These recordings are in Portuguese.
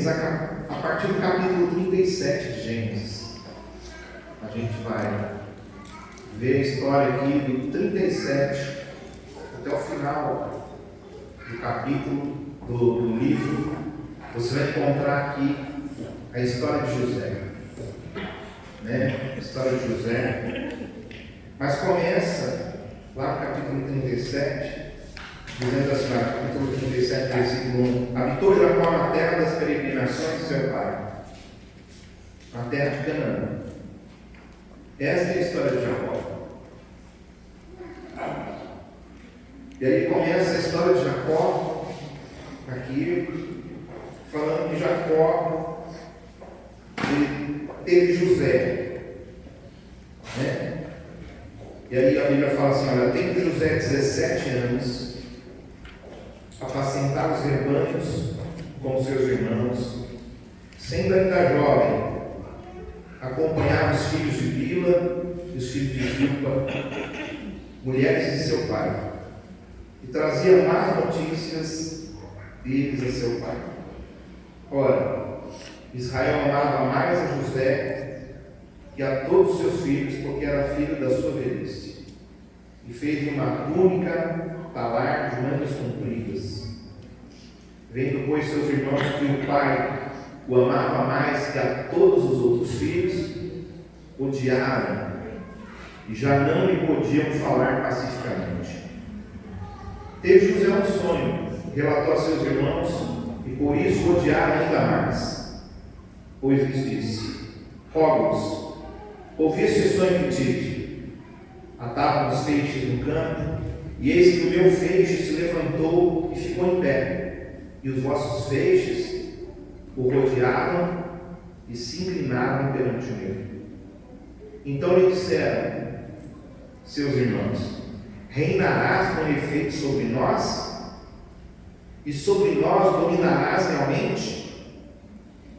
Gênesis, a partir do capítulo 37 de Gênesis. A gente vai ver a história aqui do 37 até o final do capítulo do livro. Você vai encontrar aqui a história de José, né? A história de José. Mas começa lá no capítulo 37, dizendo assim, capítulo 37, versículo 1: habitou Jacó na terra das peregrinações de seu pai, na terra de Canaã. Esta é a história de Jacó. E aí começa a história de Jacó, aqui, falando que Jacó ele teve José, né? E aí a Bíblia fala assim: olha, tendo José 17 anos, apacentava os rebanhos com seus irmãos, sendo ainda jovem, acompanhava os filhos de Bila e os filhos de Zilpa, mulheres de seu pai, e trazia más notícias deles a seu pai. Ora, Israel amava mais a José que a todos os seus filhos, porque era filho da sua velhice, e fez-lhe uma túnica talar de mangas compridas. Vendo, pois, seus irmãos que o pai o amava mais que a todos os outros filhos, odiaram e já não lhe podiam falar pacificamente. Teve José um sonho, relatou a seus irmãos, e por isso o odiaram ainda mais. Pois lhes disse: rogo-vos, ouvi esse sonho que tive. Atávamos feixes no campo, e eis que o meu feixe se levantou e ficou em pé, e os vossos feixes o rodeavam e se inclinavam perante o meu. Então lhe disseram seus irmãos: reinarás com efeito sobre nós? E sobre nós dominarás realmente?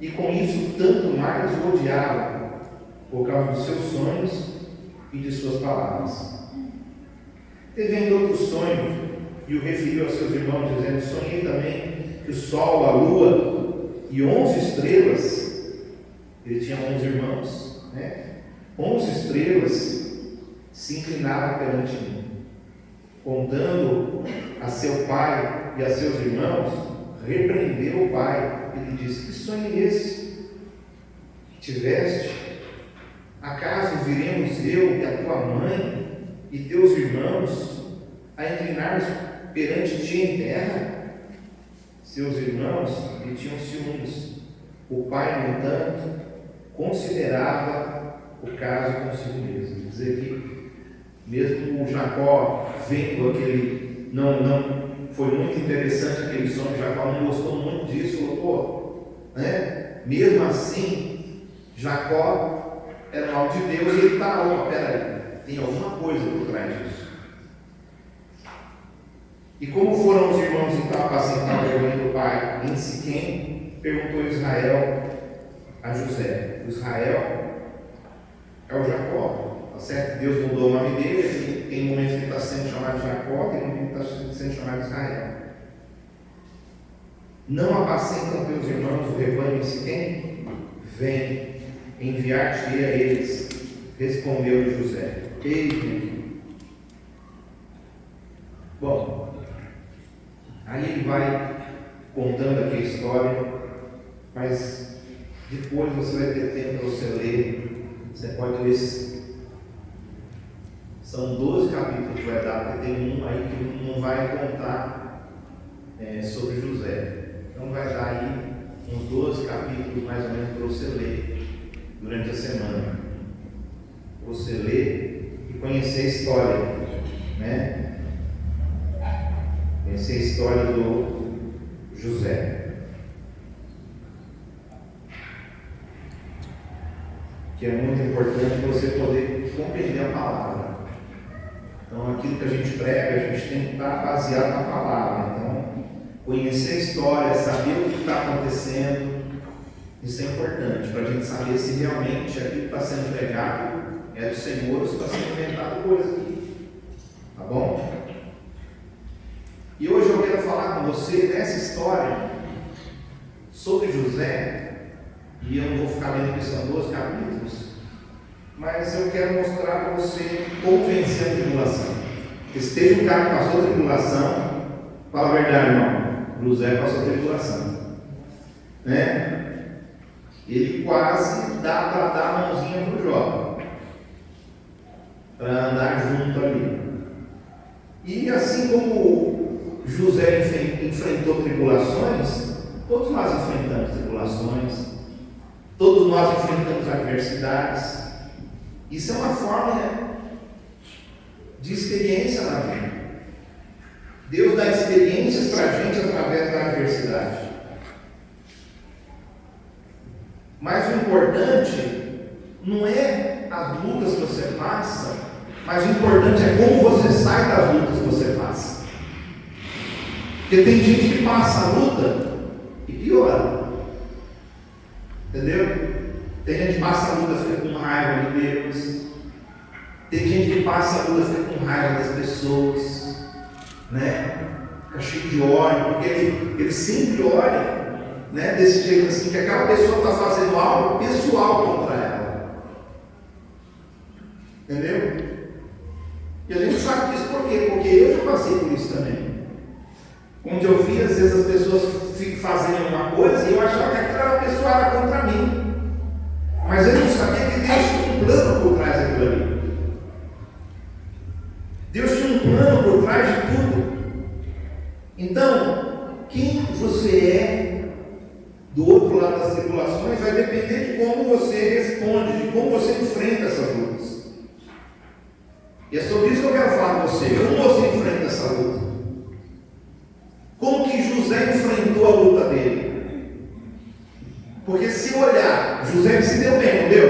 E com isso tanto mais o odiavam, por causa dos seus sonhos e de suas palavras. Teve ainda outro sonho, e o referiu aos seus irmãos, dizendo: sonhei também que o sol, a lua e 11 estrelas, ele tinha 11 irmãos, né? 11 estrelas se inclinavam perante mim. Contando a seu pai e a seus irmãos, repreendeu o pai. Ele disse: que sonho é esse que tiveste? Acaso viremos eu e a tua mãe e teus irmãos a inclinar-nos perante ti em terra? Seus irmãos lhe tinham ciúmes. O pai, no entanto, considerava o caso consigo mesmo. Quer dizer que, mesmo o Jacó vendo aquele, não foi muito interessante aquele sonho, Jacó não gostou muito disso, falou: pô, né? Mesmo assim, Jacó era um alvo de Deus e ele está, opa, peraí, tem alguma coisa por trás disso. E como foram os irmãos então apacentar o rebanho do pai em Siquém, perguntou Israel a José. Israel é o Jacó, tá certo? Deus mudou o nome dele, tem momentos que ele está sendo chamado de Jacó, tem momentos que ele está sendo chamado de Israel. Não apacentam teus irmãos o rebanho em Siquém? Vem, enviar-te-ei a eles. Respondeu-lhe José: eis-me aqui. Bom, aí ele vai contando aqui a história, mas depois você vai ter tempo para você ler. Você pode ler esses. São 12 capítulos que vai dar, porque tem um aí que não vai contar sobre José. Então vai dar aí uns 12 capítulos mais ou menos para você ler durante a semana. Você ler e conhecer a história, né? Conhecer a história do José, que é muito importante você poder compreender a palavra. Então, aquilo que a gente prega, a gente tem que estar baseado na palavra. Então, conhecer a história, saber o que está acontecendo, isso é importante para a gente saber se realmente aquilo que está sendo pregado é do Senhor ou se está sendo inventado coisa aqui. Tá bom? E hoje eu quero falar com você nessa história sobre José, ficar lendo, que são 12 capítulos, mas eu quero mostrar para você como vencer a tribulação. Esteja um cara que passou a tribulação, fala a verdade, irmão, José passou a tribulação, né? Ele quase dá para dar a mãozinha para o Jó, para andar junto ali. E assim como José enfrentou tribulações, todos nós enfrentamos tribulações, todos nós enfrentamos adversidades. Isso é uma forma, né, de experiência na vida. Deus dá experiências para a gente através da adversidade. Mas o importante não é as lutas que você passa, mas o importante é como você sai das lutas que você passa. Porque tem gente que passa a luta e piora. Entendeu? Tem gente que passa a luta e fica com raiva de Deus. Tem gente que passa a luta e fica com raiva das pessoas, né? Fica cheio de ódio, porque ele sempre olha, né, desse jeito assim, que aquela pessoa está fazendo algo pessoal contra ela. Entendeu? E a gente sabe disso por quê? Porque eu já passei por isso também. Onde eu vi, às vezes, as pessoas fazendo uma coisa e eu achava que aquela pessoa era contra mim. Mas eu não sabia que Deus tinha um plano por trás daquilo ali. Deus tinha um plano por trás de tudo. Então, quem você é do outro lado das tribulações vai depender de como você responde, de como você enfrenta essas lutas. E é sobre isso que eu quero falar com você. Como você enfrenta essa luta? Como que José enfrentou a luta dele? Porque se olhar, José se deu bem, não deu?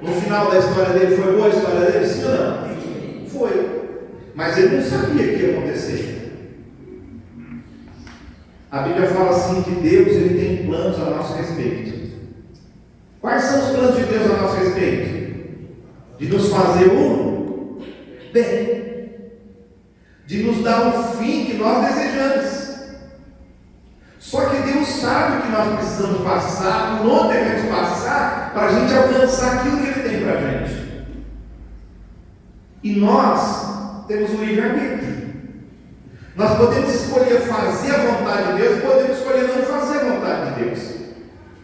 No final da história dele foi boa a história dele? Sim ou não? Foi. Mas ele não sabia o que ia acontecer. A Bíblia fala assim que Deus ele tem planos a nosso respeito. Quais são os planos de Deus a nosso respeito? De nos fazer o bem. De nos dar o fim que nós desejamos. Só que Deus sabe o que nós precisamos passar, por onde devemos passar, para a gente alcançar aquilo que Ele tem para a gente. E nós temos o livre-arbítrio. Nós podemos escolher fazer a vontade de Deus, podemos escolher não fazer a vontade de Deus.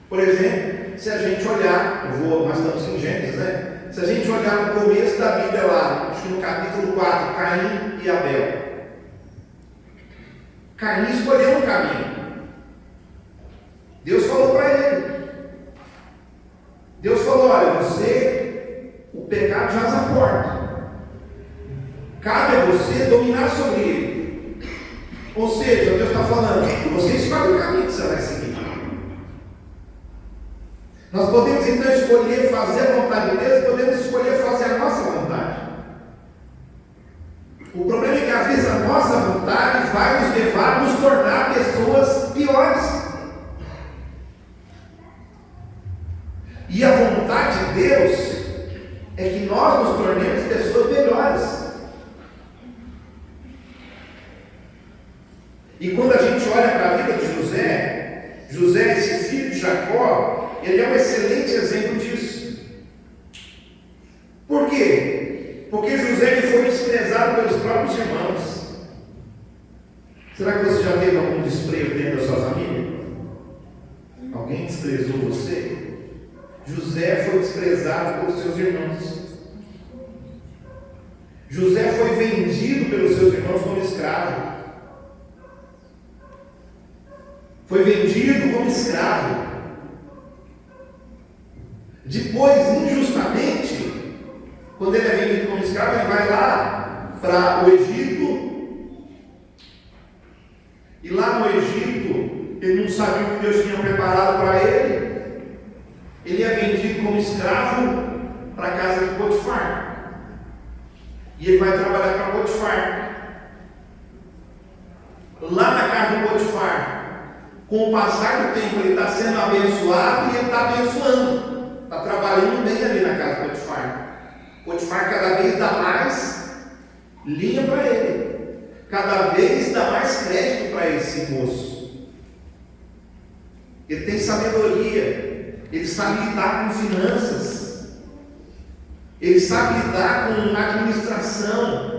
Por exemplo, se a gente olhar, nós estamos em Gênesis, né? Se a gente olhar no começo da Bíblia lá, acho que no capítulo 4, Caim e Abel. Caim escolheu um caminho. Deus falou para ele. Deus falou: olha, o pecado jaz à porta. Cabe a você dominar sobre ele. Ou seja, Deus está falando, você escolhe o caminho que você vai seguir. Nós podemos então escolher fazer a vontade de Deus, podemos escolher fazer a nossa vontade. O problema é que às vezes a nossa vontade vai nos levar a nos tornar pessoas piores. E a vontade de Deus é que nós nos tornemos pessoas melhores. E quando a gente olha para a vida de José, esse filho de Jacó, ele é um excelente exemplo disso. Por quê? Porque José ele foi desprezado pelos próprios irmãos. Será que você já teve algum desprezo dentro da sua família? Alguém desprezou você? José foi desprezado pelos seus irmãos. José foi vendido pelos seus irmãos como escravo. Foi vendido como escravo. Depois, injustamente, quando ele é vendido como escravo, ele vai lá para o Egito. E lá no Egito, ele não sabia o que Deus tinha preparado para ele. Ele é vendido como escravo para a casa de Potifar. E ele vai trabalhar para Potifar. Lá na casa de Potifar, com o passar do tempo, ele está sendo abençoado e ele está abençoando. Está trabalhando bem ali na casa de Potifar. Potifar cada vez dá mais linha para ele. Cada vez dá mais crédito para esse moço. Ele tem sabedoria. ele sabe lidar com finanças, ele sabe lidar com administração.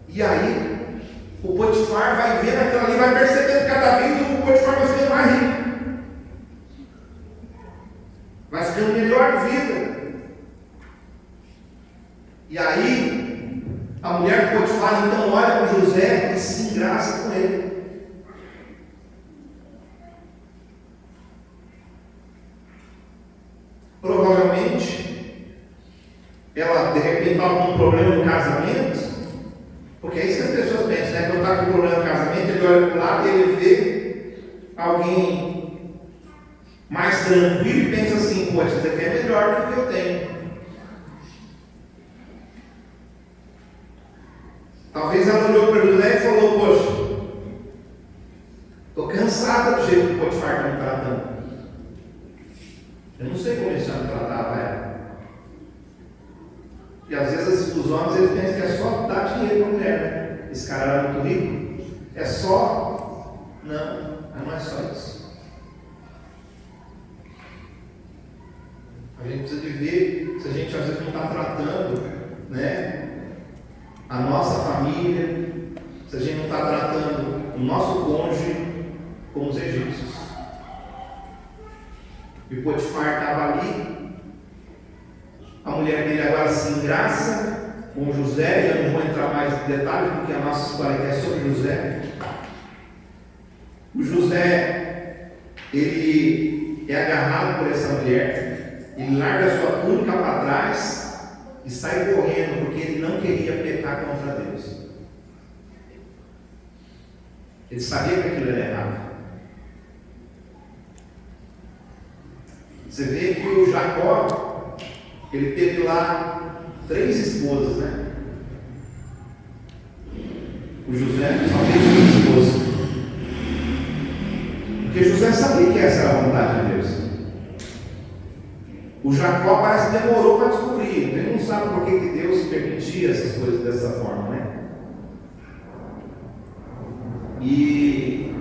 E aí, o Potifar vai vendo aquilo ali, vai percebendo que cada vez o Potifar vai ficando mais rico, vai ficando melhor de vida. E aí, a mulher do Potifar então olha para José e se engraça com ele. Provavelmente, ela de repente estava com um problema no casamento, porque é isso que as pessoas pensam, né? Quando está com um problema no casamento, ele olha para o lado e ele vê alguém mais tranquilo e pensa assim: pô, isso daqui é melhor do que o que eu tenho. Talvez ela olhou para José e falou: poxa, estou cansada do jeito que o Potifar está me tratando. Eu não sei como esse homem tratava ela. E às vezes os homens eles pensam que é só dar dinheiro para a mulher, né? Esse cara era muito rico. É só. Não é só isso. A gente precisa de ver se a gente às vezes não está tratando, né, a nossa família, se a gente não está tratando o nosso cônjuge como os egípcios. E o Potifar estava ali, a mulher dele agora se engraça com José, e eu não vou entrar mais em detalhes, porque a nossa história aqui é sobre José. O José, ele é agarrado por essa mulher, ele larga a sua túnica para trás e sai correndo, porque ele não queria pecar contra Deus. Ele sabia que aquilo era errado. Você vê que o Jacó, ele teve lá 3 esposas, né? O José só teve 1 esposa. Porque José sabia que essa era a vontade de Deus. O Jacó parece que demorou para descobrir. Ele não sabe por que Deus permitia essas coisas dessa forma, né? E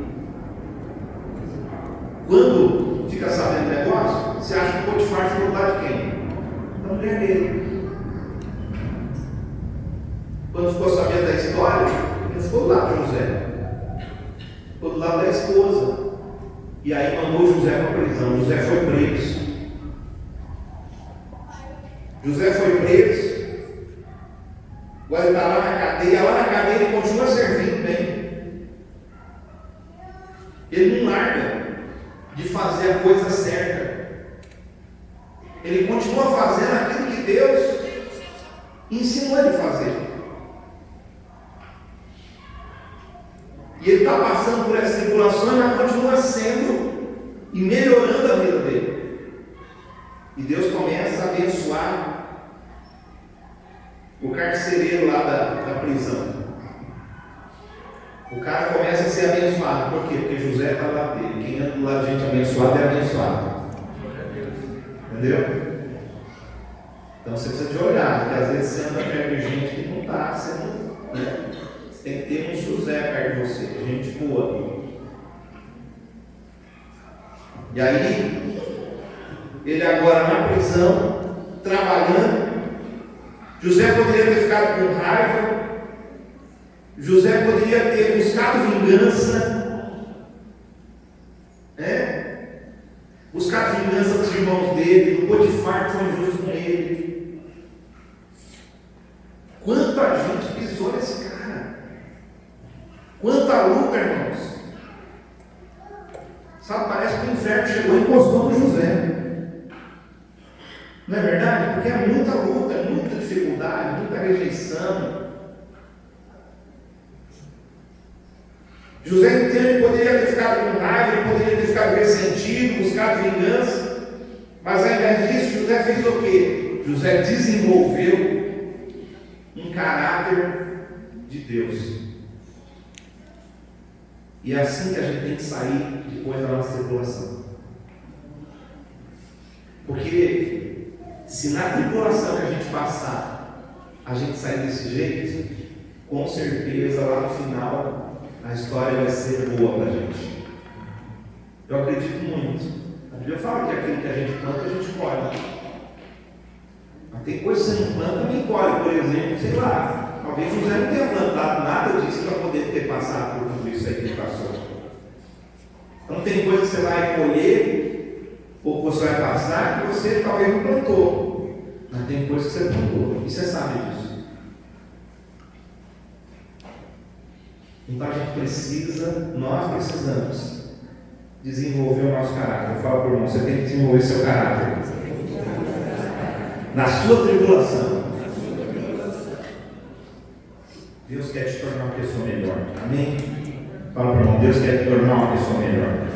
quando fica sabendo do negócio, você acha que o Potifar ficou do lado de quem? Da mulher dele. Quando ficou sabendo da história, ele ficou do lado de José, ficou do lado da esposa. E aí mandou José para a prisão. José foi preso. José foi preso. Agora ele está lá na cadeia. Lá na cadeia ele continua servindo bem. Ele não larga de fazer a coisa certa. Ele continua fazendo aquilo que Deus ensinou ele a fazer. E ele está passando por essas tribulações, mas continua sendo e melhorando a vida dele. E Deus começa a abençoar o carcereiro lá da prisão. O cara começa a ser abençoado. Por quê? Porque José está lá dele. Quem anda do lado de gente abençoada é abençoado. Entendeu? Então você precisa de olhar, porque às vezes você anda perto de gente que não está sendo, né? Você tem que ter um José perto de você, gente boa. E aí, ele agora na prisão, trabalhando. José poderia ter ficado com raiva. José poderia ter buscado vingança, né? Buscado vingança dos irmãos dele, do Potifar que foi injusto com ele. Quanta gente pisou nesse cara, quanta luta, irmãos. Sabe, parece que o inferno chegou e encostou no José. Não é verdade? Porque é muita luta, muita dificuldade, muita rejeição. José inteiro poderia ter ficado com raiva, ele poderia ter ficado ressentido, buscado vingança, mas ao invés disso, José fez o quê? José desenvolveu um caráter de Deus. E é assim que a gente tem que sair depois da nossa tribulação. Porque se na tribulação que a gente passar, a gente sair desse jeito, com certeza lá no final a história vai ser boa para a gente. Eu acredito muito. A Eu falo que aquilo que a gente planta, a gente colhe. Mas tem coisa que você não planta, nem colhe. Por exemplo, sei lá, talvez José não tenha plantado nada disso para poder ter passado por tudo isso aí que ele passou. Então tem coisa que você vai colher, ou que você vai passar, que você talvez não plantou. Mas tem coisa que você plantou, e você sabe disso. Então a gente precisa, nós precisamos desenvolver o nosso caráter. Eu falo por irmão, você tem que desenvolver seu caráter. Na sua tribulação. Deus quer te tornar uma pessoa melhor. Amém? Fala para o irmão, Deus quer te tornar uma pessoa melhor.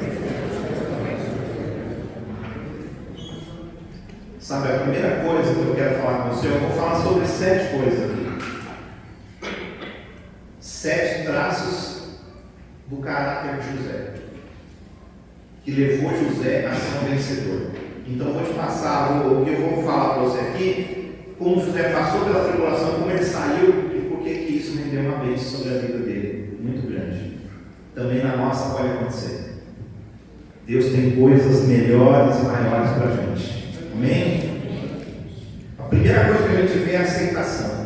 Sabe, a primeira coisa que eu quero falar com você, eu vou falar sobre 7 coisas aqui. 7 traços do caráter de José, que levou José a ser um vencedor. Então eu vou te passar o que eu vou falar para você aqui, como José passou pela tribulação, como ele saiu e por que isso rendeu uma bênção sobre a vida dele, muito grande. Também na nossa pode acontecer. Deus tem coisas melhores e maiores para a gente. Amém? A primeira coisa que a gente vê é a aceitação.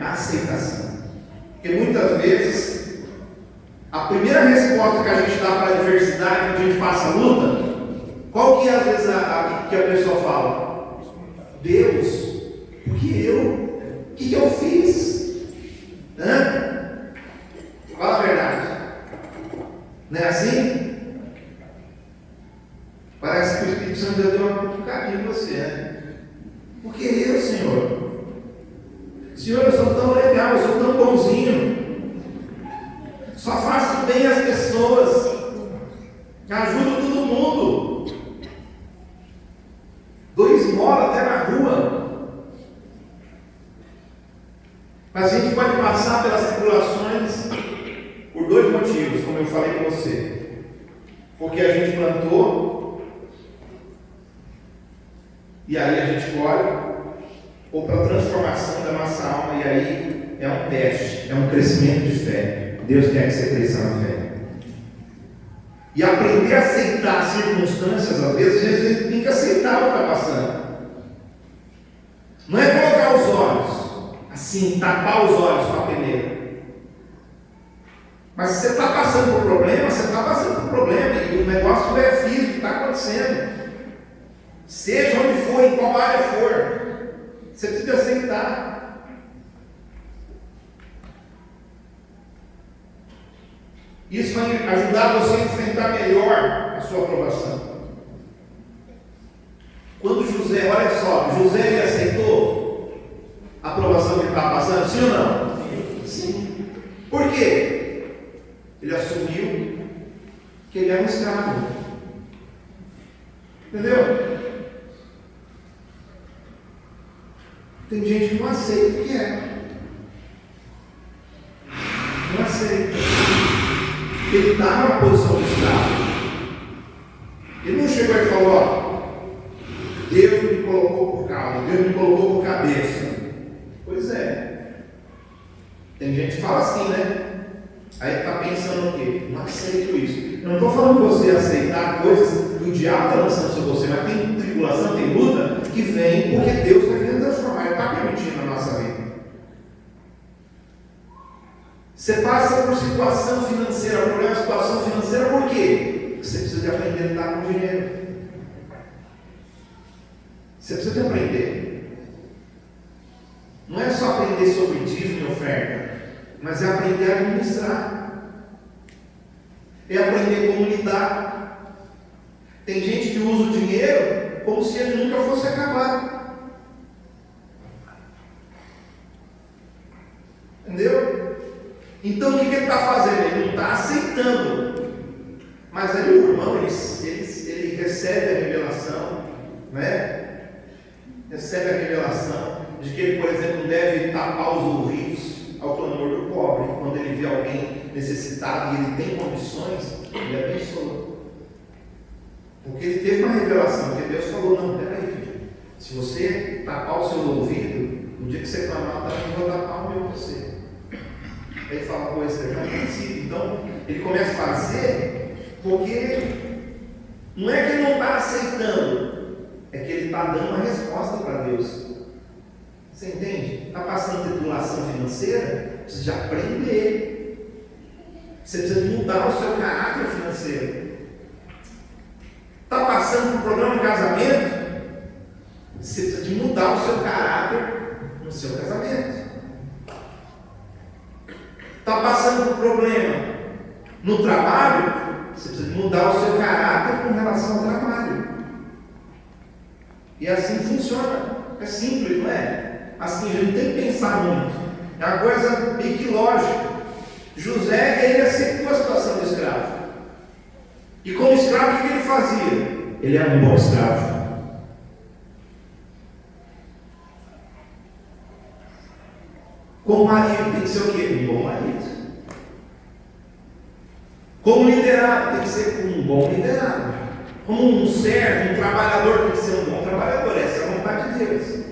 A aceitação. Porque muitas vezes a primeira resposta que a gente dá para a adversidade, quando a gente passa a luta, qual que é às vezes que a pessoa fala? Deus, o que eu fiz? Fala a verdade. Não é assim? Parece que o Espírito Santo deu uma cutucadinha em você, né? Porque eu, Senhor, eu sou tão legal, eu sou tão bonzinho, só faço bem às pessoas, ajudo todo mundo, dou esmola até na rua. Mas a gente pode passar pelas tribulações por 2 motivos, como eu falei com você. Porque a gente plantou e aí a gente colhe, ou para a transformação da nossa alma, e aí é um teste, é um crescimento de fé. Deus quer que você cresça na fé. E aprender a aceitar as circunstâncias, às vezes, a gente tem que aceitar o que está passando. Não é colocar os olhos, assim, tapar os olhos com a peneira. Mas se você está passando por problema, você está passando por problema, e o negócio é físico, está acontecendo. Seja onde for, em qual área for, você precisa aceitar. Isso vai ajudar você a enfrentar melhor a sua aprovação. Quando José, olha só, José ele aceitou a aprovação que ele estava passando, sim ou não? Sim. Por quê? Ele assumiu que ele era um escravo. Entendeu? Tem gente que não aceita o que é. Não aceita. Ele está numa posição de escravo. Ele não chegou e falou: ó, Deus me colocou por causa, Deus me colocou por cabeça. Pois é. Tem gente que fala assim, né? Aí está pensando o quê? Não aceito isso. Eu não estou falando você aceitar coisas que o diabo está lançando sobre você, mas tem tribulação, tem luta que vem porque Deus está querendo transformar, Ele está permitindo na nossa vida. Você passa por situação financeira, problema de situação financeira, por quê? Você precisa de aprender a lidar com dinheiro. Você precisa de aprender. Não é só aprender sobre dízimo e oferta, mas é aprender a administrar. É aprender como lidar. Tem gente que usa o dinheiro como se ele nunca fosse acabar. Entendeu? Então o que ele está fazendo? Ele não está aceitando. Mas aí o irmão, ele recebe a revelação, né? Recebe a revelação de que ele, por exemplo, deve tapar os ouvidos ao clamor do pobre. Quando ele vê alguém necessitado e ele tem condições, ele abençoa. Porque ele teve uma revelação, que Deus falou: não, peraí, filho, se você tapar o seu ouvido, no dia que você clamar, eu vou tapar o meu você. Aí ele fala: pô, esse já é conhecido. Então ele começa a fazer Porque não é que ele não está aceitando, é que ele está dando uma resposta para Deus. Você entende? Está passando tribulação financeira, precisa de aprender. Você precisa mudar o seu caráter financeiro. Está passando por um problema de casamento, você precisa de mudar o seu caráter no seu casamento. Está passando por um problema no trabalho, você precisa mudar o seu caráter com relação ao trabalho. E assim funciona. É simples, não é? Assim, a gente não tem que pensar muito. É uma coisa meio que lógica. José, ele aceitou a situação do escravo. E como escravo, o que ele fazia? Ele era um bom escravo. Como marido, tem que ser o quê? Um bom marido. Como liderado, tem que ser um bom liderado. Como um servo, um trabalhador, tem que ser um bom trabalhador. Essa é a vontade de Deus.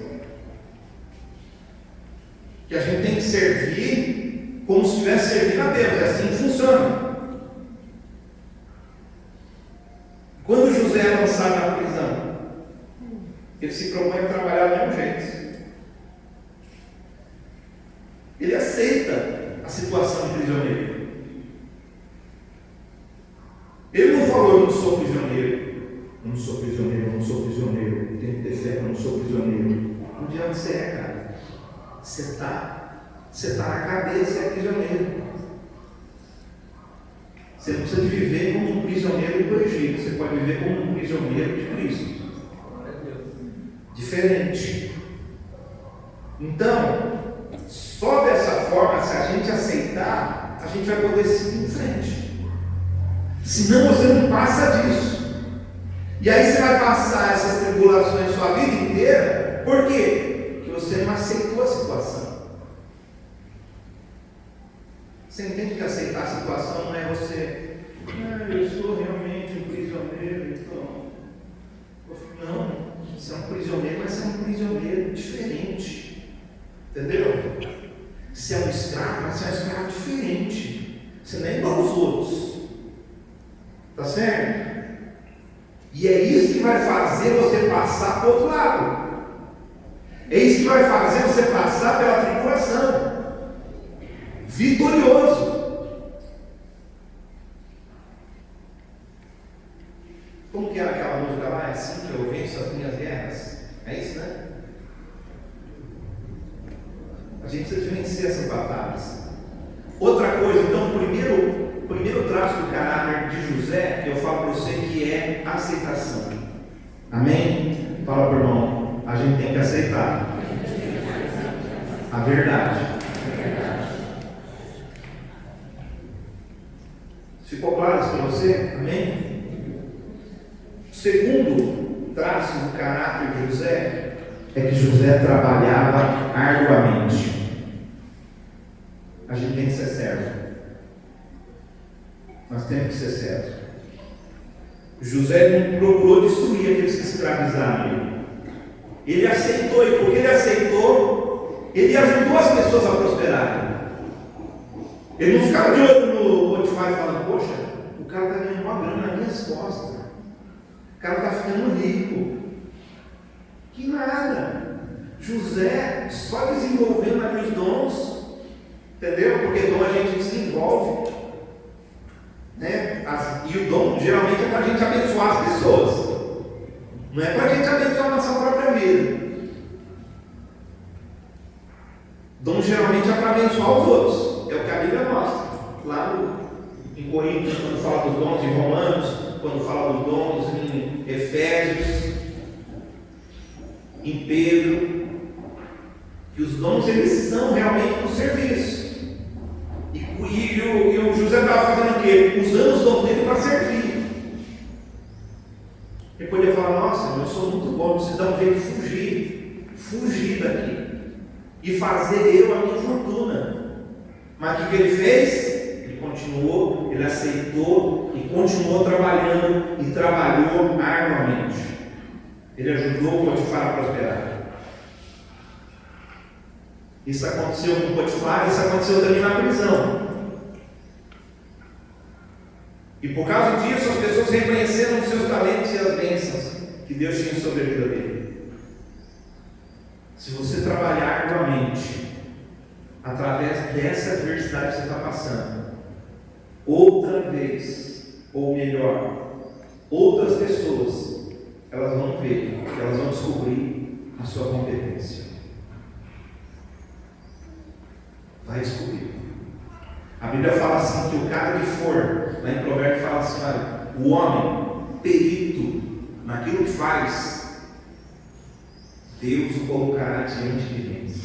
Que a gente tem que servir como se estivesse servindo a Deus. É assim que funciona. Quando José é lançado na prisão, ele se propõe a trabalhar do mesmo jeito. Ele aceita a situação de prisioneiro. Ele não falou: eu não sou prisioneiro, eu não sou prisioneiro, eu não sou prisioneiro, eu tenho que ter fé, eu não sou prisioneiro. Onde você é, cara? Você está na cabeça, é prisioneiro. Você não precisa de viver como um prisioneiro do Egito, você pode viver como um prisioneiro de Cristo. Diferente. Então, só dessa forma, se a gente aceitar, a gente vai poder seguir em frente. Senão você não passa disso. E aí você vai passar essas tribulações sua vida inteira. Por quê? Porque você não aceitou a situação. Você entende que aceitar a situação não é você: eu sou realmente um prisioneiro, então. Não, você é um prisioneiro, mas você é um prisioneiro diferente. Entendeu? Você é um escravo, mas você é um escravo diferente. Você não é igual aos outros. Tá certo? E é isso que vai fazer você passar para o outro lado. É isso que vai fazer você passar pela tribulação. Vitorioso. Como que era aquela música lá? É assim que eu venço as minhas guerras. É isso, né? A gente precisa vencer essas batalhas. Outra coisa, então, o primeiro traço do caráter de José, que eu falo para você, que é aceitação. Amém? Fala para o irmão: a gente tem que aceitar a verdade. Ficou claro isso para você? Amém? O segundo traço do caráter de José é que José trabalhava arduamente. A gente tem que ser servo. Nós temos que ser servos. José não procurou destruir aqueles que escravizaram ele. Ele aceitou, e porque ele aceitou, ele ajudou as pessoas a prosperarem. Ele não ficava de olho no Potifar e falando: poxa, o cara está ganhando uma grana nas minhas costas. O cara está ficando rico. Que nada. José só desenvolvendo ali os dons, entendeu? Porque dom a gente desenvolve, né? E o dom geralmente é para a gente abençoar as pessoas, não é para a gente abençoar a nossa própria vida. Dom geralmente é para abençoar os outros, é o que a Bíblia mostra lá em Coríntios, quando fala dos dons, em Romanos, quando fala dos dons, em Efésios, em Pedro, que os dons eles são realmente no serviço. E o José estava fazendo o quê? Usando os dons dele para servir. Ele podia falar: nossa, eu sou muito bom, preciso dar um jeito de fugir daqui e fazer eu a minha fortuna. Mas o que ele fez? Ele continuou, ele aceitou e continuou trabalhando, e trabalhou arduamente. Ele ajudou o Potifar a prosperar. Isso aconteceu com o Potifar, isso aconteceu também na prisão. E por causa disso, as pessoas reconheceram os seus talentos e as bênçãos que Deus tinha sobre a vida dele. Se você trabalhar arduamente, através dessa adversidade que você está passando, outra vez, ou melhor, outras pessoas, elas vão ver, elas vão descobrir a sua competência. Vai descobrir. A Bíblia fala assim, que o cara que for, lá em Provérbios fala assim, olha, o homem perito naquilo que faz, Deus o colocará diante de eles.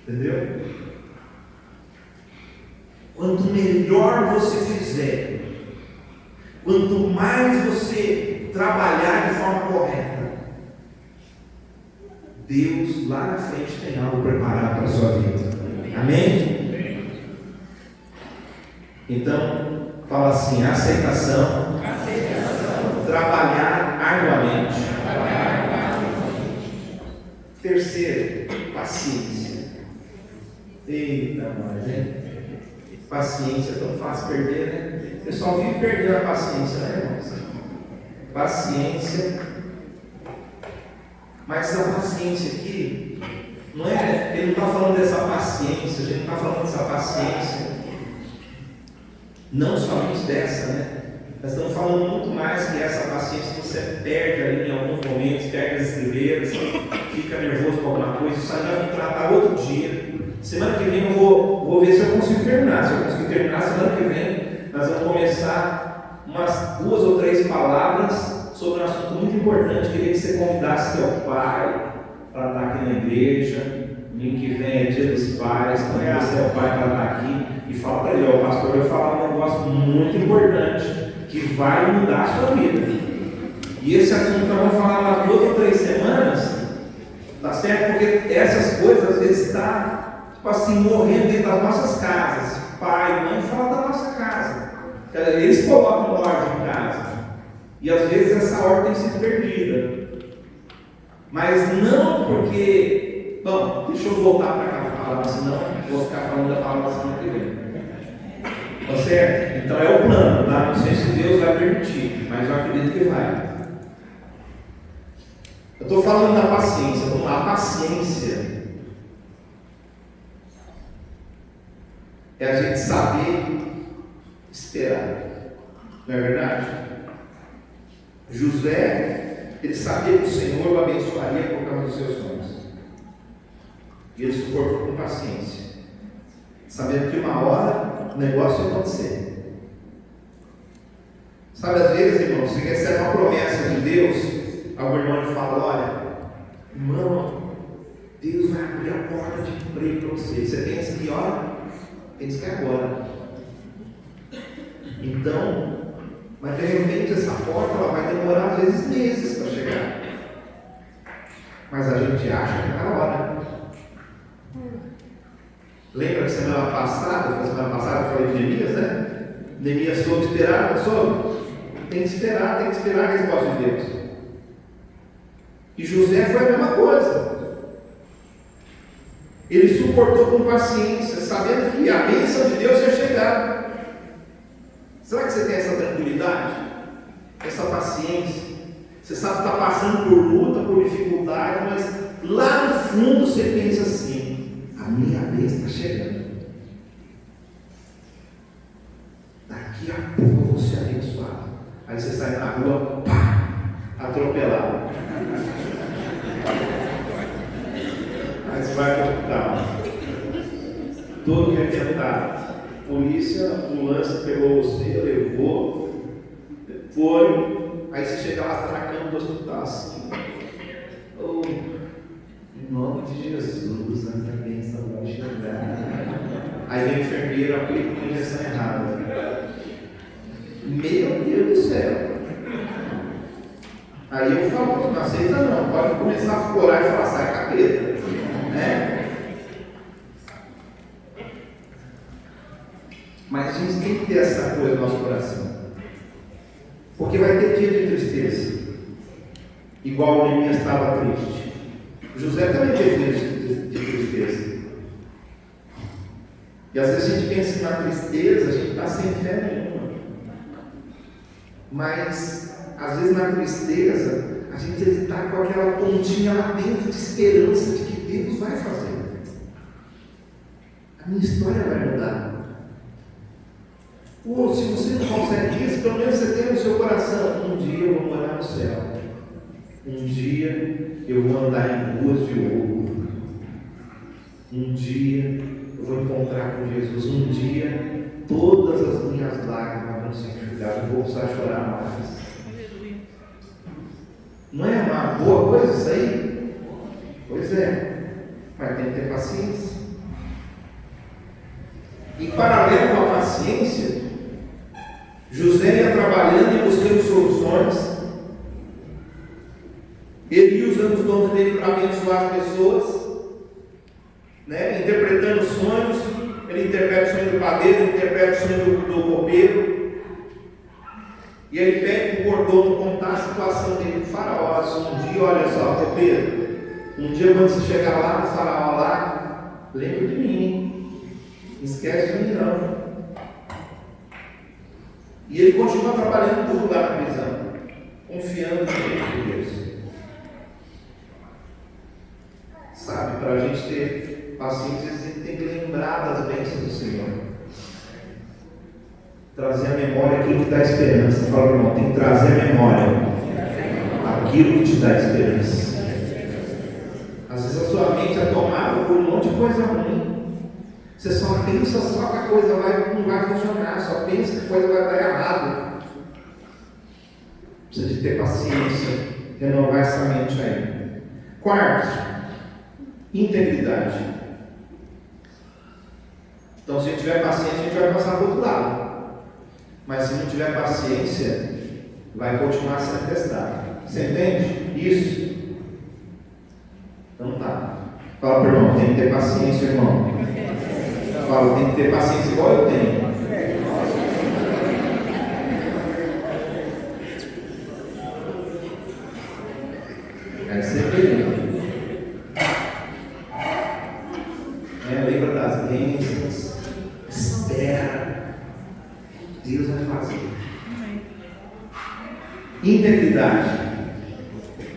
Entendeu? Quanto melhor você fizer, quanto mais você trabalhar de forma correta, Deus lá na frente tem algo preparado para a sua vida. Amém? Então, fala assim, aceitação. Trabalhar arduamente. Terceiro, paciência. Eita, nós, hein? Paciência é tão fácil perder, né? O pessoal vive perdendo a paciência, né, irmãos? Paciência. Mas essa paciência aqui, não é, ele não está falando dessa paciência, a gente não está falando dessa paciência, não somente dessa, né? Nós estamos falando muito mais que essa paciência que você perde ali em alguns momentos, perde as estribeiras, fica nervoso com alguma coisa, isso aí nós vamos tratar outro dia. Semana que vem eu vou ver se eu consigo terminar. Se eu conseguir terminar, semana que vem nós vamos começar umas 2 ou 3 palavras sobre um assunto muito importante. Queria que você convidasse seu pai para estar aqui na igreja. Domingo que vem é dia dos pais, convida seu pai para estar aqui e fala para ele, ó, o pastor vai falar um negócio muito importante que vai mudar a sua vida. E esse assunto nós vamos falar umas 2 ou 3 semanas, tá certo? Porque essas coisas às vezes estão tipo assim, morrendo dentro das nossas casas. Pai, mãe, fala da nossa casa. Eles colocam ordem em casa. E às vezes essa ordem tem sido perdida. Mas não porque, bom, deixa eu voltar para cá para falar, senão vou ficar falando da palavra semana que vem. Tá certo? Então é o plano, tá? Não sei se Deus vai permitir, mas eu acredito que vai. Eu estou falando da paciência. Vamos lá, a paciência é a gente saber esperar. Não é verdade? José, ele sabia que o Senhor o abençoaria por causa dos seus sonhos. E ele suportou com paciência, sabendo que uma hora o negócio ia acontecer. Sabe, às vezes, irmão, você recebe uma promessa de Deus, algum irmão lhe fala, olha, irmão, Deus vai abrir a porta de emprego para você. Você pensa que, olha, pensa que é agora. Então, mas de repente essa porta ela vai demorar às vezes meses para chegar. Mas a gente acha que é na hora. Lembra que semana passada eu falei de Neemias, né? Neemias soube esperar, não soube? Tem que esperar a resposta de Deus. E José foi a mesma coisa. Ele suportou com paciência, sabendo que a bênção de Deus ia chegar. Será que você tem essa tranquilidade? Essa paciência? Você sabe que está passando por luta, por dificuldade, mas lá no fundo você pensa assim, a minha bênção está chegando. Daqui a pouco eu vou ser abençoado. Aí você sai na rua, pá, atropelado. Aí você vai para o hospital, todo arrebentado. Polícia, ambulância pegou você, levou, foi. Aí você chega lá, está na cama do hospital assim. Oh, em nome de Jesus, a bênção vai chegar. Aí vem o enfermeiro, aplica uma injeção errada. Meu Deus do céu. Aí eu falo, não aceita não, pode começar a furar e falar, sai capeta. Né? Mas a gente tem que ter essa coisa no nosso coração. Porque vai ter dia de tristeza. Igual o Neemias estava triste. José também teve dia de tristeza. E às vezes a gente pensa na tristeza, a gente está sem fé nenhuma. Mas, às vezes na tristeza, a gente está com aquela pontinha lá dentro de esperança de que Deus vai fazer. A minha história vai mudar. Ou se você não consegue isso, pelo menos você tem no seu coração: um dia eu vou morar no céu. Um dia eu vou andar em ruas de ouro. Um dia eu vou encontrar com Jesus. Um dia todas as minhas lágrimas vão ser enxugadas. Eu vou precisar chorar mais. Não é uma boa coisa isso aí? Pois é. Mas tem que ter paciência. Em paralelo com a paciência, José ia trabalhando e buscando soluções. Ele ia usando os dons dele para abençoar as pessoas, né? Interpretando sonhos. Ele interpreta o sonho do padeiro, ele interpreta o sonho do copeiro. E ele pede para o mordomo contar a situação dele com o faraó. Um dia, olha só, copeiro, um dia quando você chegar lá no faraó lá, lembra de mim, não esquece de mim não. E ele continua trabalhando tudo lá na prisão, confiando no Deus. Sabe, para a gente ter paciência, a gente tem que lembrar das bênçãos do Senhor. Trazer à memória aquilo que dá esperança. Fala, irmão, tem que trazer à memória aquilo que te dá esperança. Às vezes a sua mente é tomada por um monte de coisa ruim. Você só pensa só que a coisa não vai funcionar, só pensa que a coisa vai dar errado. Precisa de ter paciência, renovar essa mente aí. Quarto, integridade. Então, se a gente tiver paciência, a gente vai passar para o outro lado. Mas se não tiver paciência, vai continuar sendo testado. Você entende isso? Então tá. Fala para o irmão, tem que ter paciência, irmão. Fala, tem que ter paciência igual eu tenho. Aí você vê. Lembra das bênçãos. Espera. Deus vai fazer. Integridade.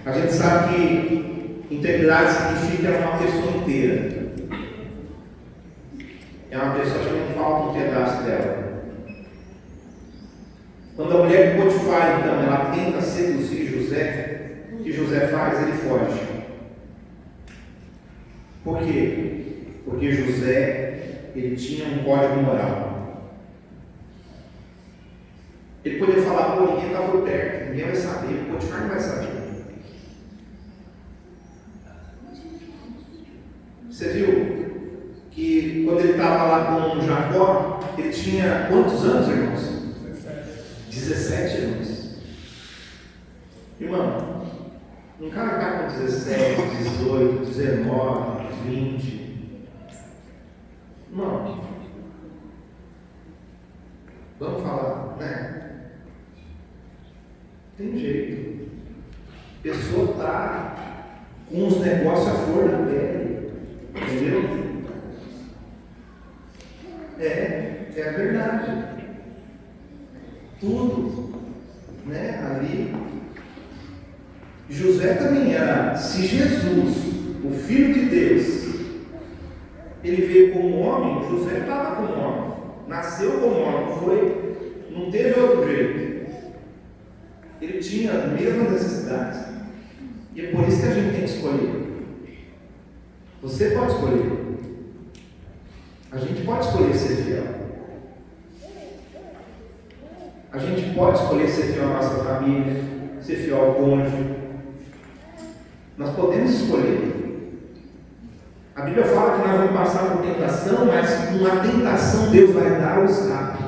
A gente sabe que integridade significa uma pessoa inteira. É uma pessoa que não falta um pedaço dela. Quando a mulher de Potifar, então, ela tenta seduzir José, o que José faz? Ele foge. Por quê? Porque José, ele tinha um código moral. Ele podia falar: pô, ninguém está por perto, ninguém vai saber, Potifar não vai saber. Você viu que quando ele estava lá com Jacó, ele tinha quantos anos, irmãos? 17 anos. Irmão, um cara está com 17, 18, 19, 20. Irmão, vamos falar, né? Tem jeito. A pessoa está com os negócios à flor da pele. Entendeu? É a verdade. Tudo, né? Ali. José também era. Se Jesus, o Filho de Deus, ele veio como homem, José estava como homem. Nasceu como homem. Não teve outro jeito. Ele tinha as mesmas necessidades. E é por isso que a gente tem que escolher. Você pode escolher. A gente pode escolher ser fiel. A gente pode escolher ser fiel à nossa família, ser fiel ao cônjuge. Nós podemos escolher. A Bíblia fala que nós vamos passar por tentação, mas numa tentação Deus vai dar o escape.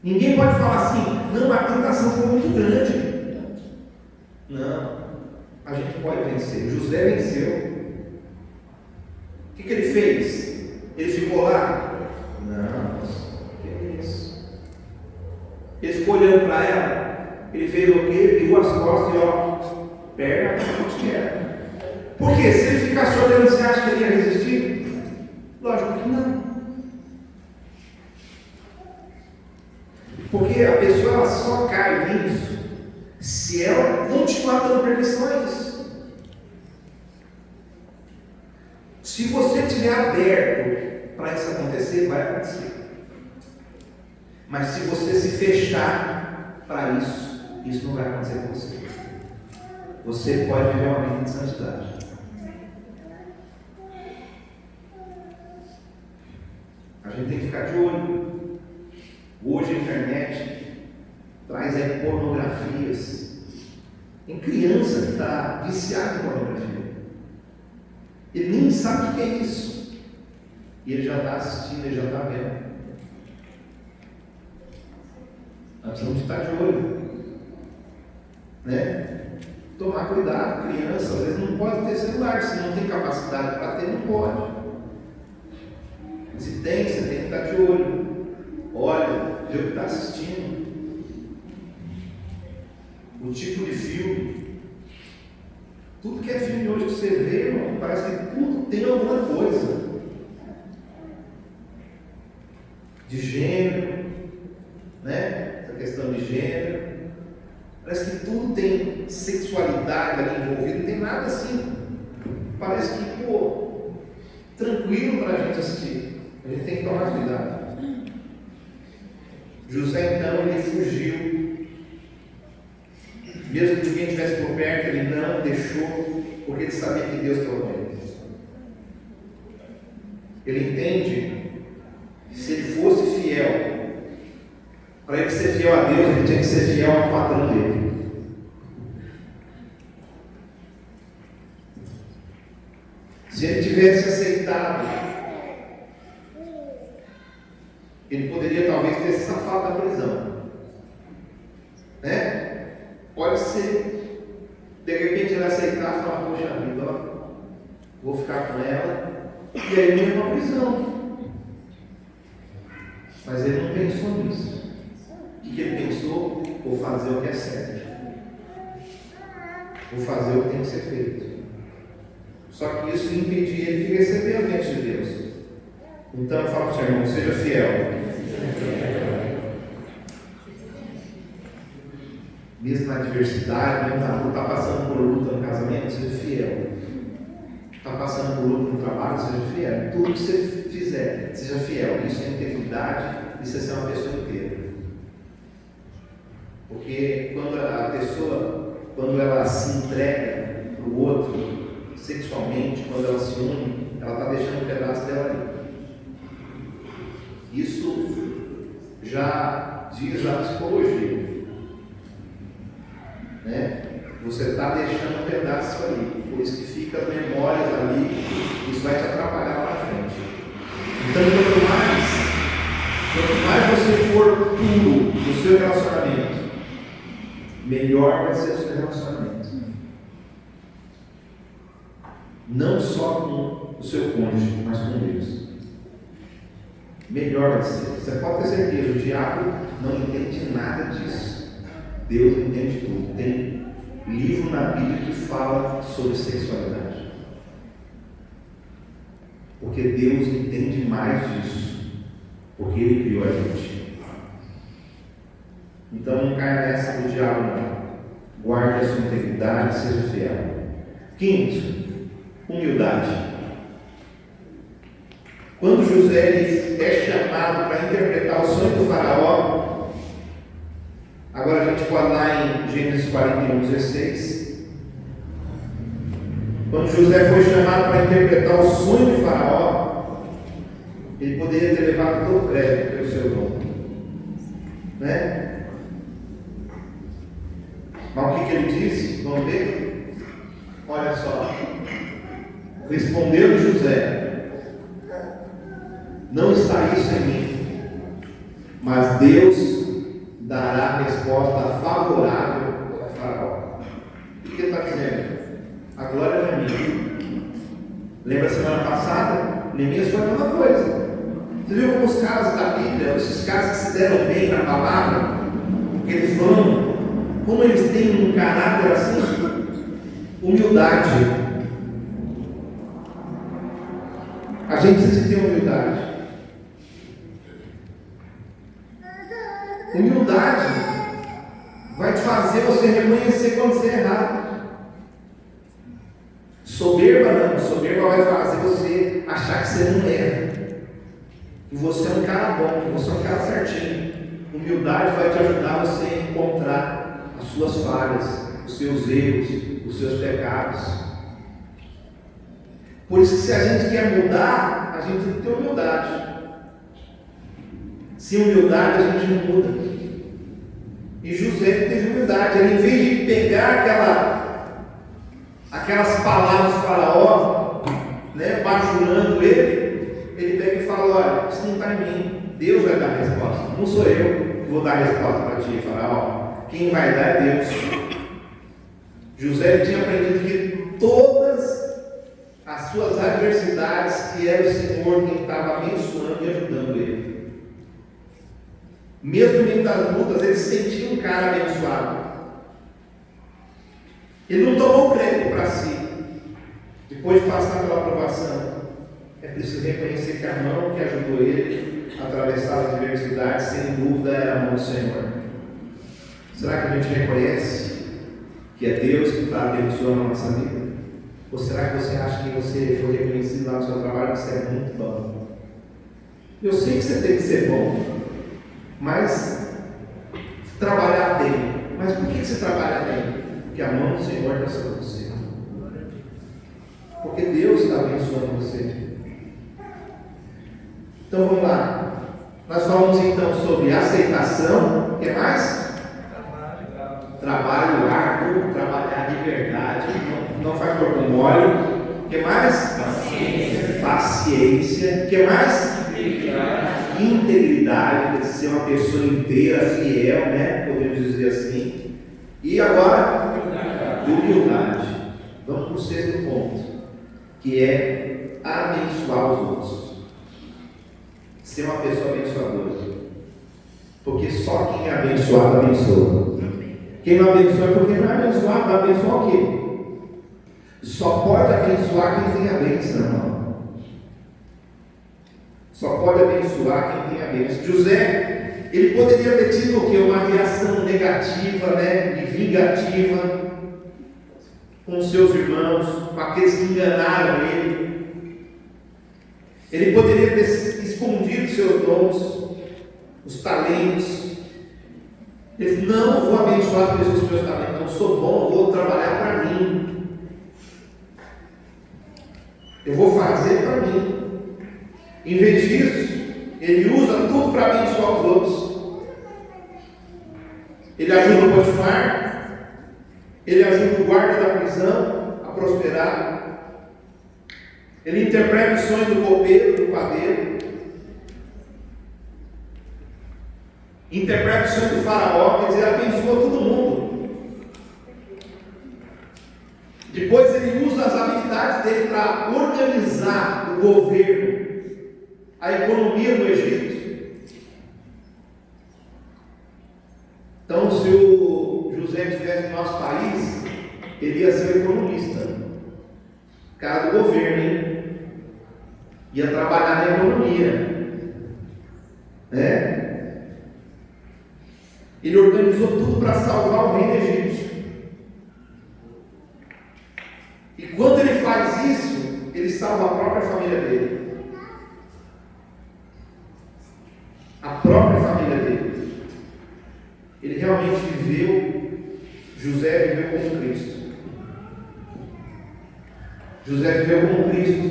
Ninguém pode falar assim: não, a tentação foi muito grande. Não, a gente pode vencer. José venceu. O que ele fez? Ele ficou lá? Não, que é isso? Ele ficou olhando para ela. Ele fez o quê? Virou as costas e ó, perna, onde quer. Por quê? Se ele ficasse olhando, você acha que ele ia resistir? Lógico que não. permissão a isso. Se você estiver aberto para isso acontecer, vai acontecer. Mas se você se fechar para isso, isso não vai acontecer com você. Você pode viver uma vida de santidade. A gente tem que ficar de olho. Hoje a internet traz aí pornografias. Tem criança que está viciada em pornografia. Ele nem sabe o que é isso. E ele já está assistindo, ele já está vendo. Nós precisamos estar de olho. Né? Tomar cuidado, criança, às vezes não pode ter celular, se não tem capacidade para ter, não pode. Se tem, você tem que estar de olho. Olha, vê o que está assistindo. O tipo de filme. Tudo que é filme hoje que você vê, irmão, parece que tudo tem alguma coisa. De gênero, né? Essa questão de gênero. Parece que tudo tem sexualidade ali envolvida, não tem nada assim. Parece que, tranquilo para a gente assistir. A gente tem que tomar cuidado. José, então, ele fugiu. Mesmo que ninguém estivesse por perto, ele não deixou, porque ele sabia que Deus estava com ele. Ele entende que se ele fosse fiel, para ele ser fiel a Deus, ele tinha que ser fiel ao patrão dele. Se ele tivesse aceitado, ele poderia talvez ter se safado da prisão. Né? Pode ser. De repente ele aceitar e falar, poxa vida, vou ficar com ela. E aí não é uma prisão. Mas ele não pensou nisso. O que ele pensou? Vou fazer o que é certo. Vou fazer o que tem que ser feito. Só que isso impedia ele de receber a bênção de Deus. Então eu falo para o seu irmão, seja fiel. Mesmo na adversidade, mesmo na luta, está passando por luta no casamento, seja fiel. Está passando por luta no trabalho, seja fiel. Tudo que você fizer, seja fiel. Isso é integridade, isso é ser uma pessoa inteira. Porque quando a pessoa, quando ela se entrega para o outro sexualmente, quando ela se une, ela está deixando um pedaço dela ali. Isso já diz a psicologia. Né? Você está deixando um pedaço ali, por isso que fica as memórias ali, isso vai te atrapalhar lá na frente. Então, quanto mais você for puro no seu relacionamento, melhor vai ser o seu relacionamento. Não só com o seu cônjuge, mas com Deus. Melhor vai ser. Você pode ter certeza, o diabo não entende nada disso. Deus entende tudo. Tem livro na Bíblia que fala sobre sexualidade. Porque Deus entende mais disso. Porque Ele criou a gente. Então não caia nessa do diabo, não. Guarde a sua integridade, seja fiel. Quinto, humildade. Quando José é chamado para interpretar o sonho do faraó, agora a gente pode lá em Gênesis 41:16. Quando José foi chamado para interpretar o sonho de faraó, ele poderia ter levado todo o crédito pelo seu nome, né? Mas o que ele disse? Vamos ver? Olha só. Respondeu José: não está isso em mim, mas Deus dará a resposta favorável a Faraó. O que ele está dizendo? A glória não é minha. Lembra a semana passada? Neemias foi a mesma coisa. Você viu como os caras da Bíblia, esses caras que se deram bem na palavra, porque eles vão, como eles têm um caráter assim? Humildade. A gente precisa ter humildade. Humildade vai te fazer você reconhecer quando você é errado. Soberba não, soberba vai fazer você achar que você não erra, que você é um cara bom, que você é um cara certinho. Humildade vai te ajudar você a encontrar as suas falhas, os seus erros, os seus pecados. Por isso que se a gente quer mudar, a gente tem que ter humildade. Sem humildade a gente não muda. E José teve humildade. Ele, em vez de pegar aquelas palavras do faraó, né, bajulando ele pega e fala: olha, isso não está em mim. Deus vai dar a resposta. Não sou eu que vou dar a resposta para ti, faraó. Quem vai dar é Deus. José tinha aprendido que todas as suas adversidades, que era o Senhor quem estava abençoando e ajudando ele. Mesmo no meio das lutas, ele se sentia um cara abençoado. Ele não tomou crédito para si. Depois de passar pela aprovação, é preciso reconhecer que a mão que ajudou ele a atravessar as adversidades, sem dúvida, era a mão do Senhor. Será que a gente reconhece que é Deus que está abençoando a nossa vida? Ou será que você acha que você foi reconhecido lá no seu trabalho que você é muito bom? Eu sei que você tem que ser bom, mas trabalhar bem. Mas por que você trabalha bem? Porque a mão do Senhor está sobre você. Porque Deus está abençoando você. Então vamos lá. Nós falamos então sobre aceitação. O que mais? Trabalho árduo, trabalhar de verdade, não faz corpo mole. O que mais? Paciência. O que mais? Integridade, ser uma pessoa inteira, fiel, né? Podemos dizer assim. E agora, humildade. Vamos para o sexto ponto, que é abençoar os outros. Ser uma pessoa abençoadora. Porque só quem é abençoado abençoa. Quem não abençoa é porque não é abençoado. Vai abençoar o quê? Só pode abençoar quem tem a bênção, irmão. Só pode abençoar quem tem a bênção. José, ele poderia ter tido o quê? Uma reação negativa, né? E vingativa com seus irmãos, com aqueles que enganaram ele. Ele poderia ter escondido seus dons, os talentos. Ele disse: não, eu vou abençoar as pessoas com meus talentos, não sou bom, eu vou trabalhar para mim. Eu vou fazer para mim. Em vez disso, ele usa tudo para abençoar os outros. Ele ajuda o Potifar, ele ajuda o guarda da prisão a prosperar. Ele interpreta os sonhos do copeiro, do padeiro. Interpreta o sonho do faraó, quer dizer, abençoa todo mundo. Depois ele usa as habilidades dele para organizar o governo, a economia do Egito. Então, se o José estivesse no nosso país, ele ia ser o economista, cara do governo, hein? Ia trabalhar na economia, né? Ele organizou tudo para salvar o reino egípcio. E quando ele faz isso, ele salva a própria família dele. A própria família dele. Ele realmente José viveu como Cristo. José viveu como Cristo,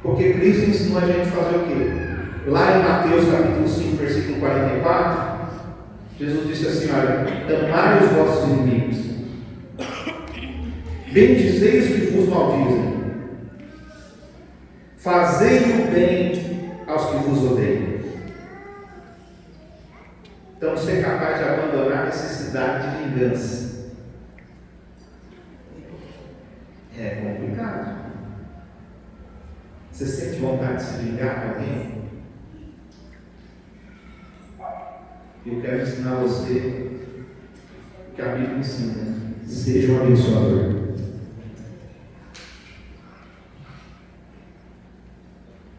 porque Cristo ensinou a gente a fazer o quê? Lá em Mateus capítulo 5, versículo 44, Jesus disse assim: olha, amai os vossos inimigos, bendizei os que vos maldizem, fazei o bem aos que vos odeiam. Então, ser capaz de abandonar a necessidade de vingança é complicado. Você sente vontade de se vingar de alguém? Eu quero ensinar você o que a Bíblia ensina: seja um abençoador.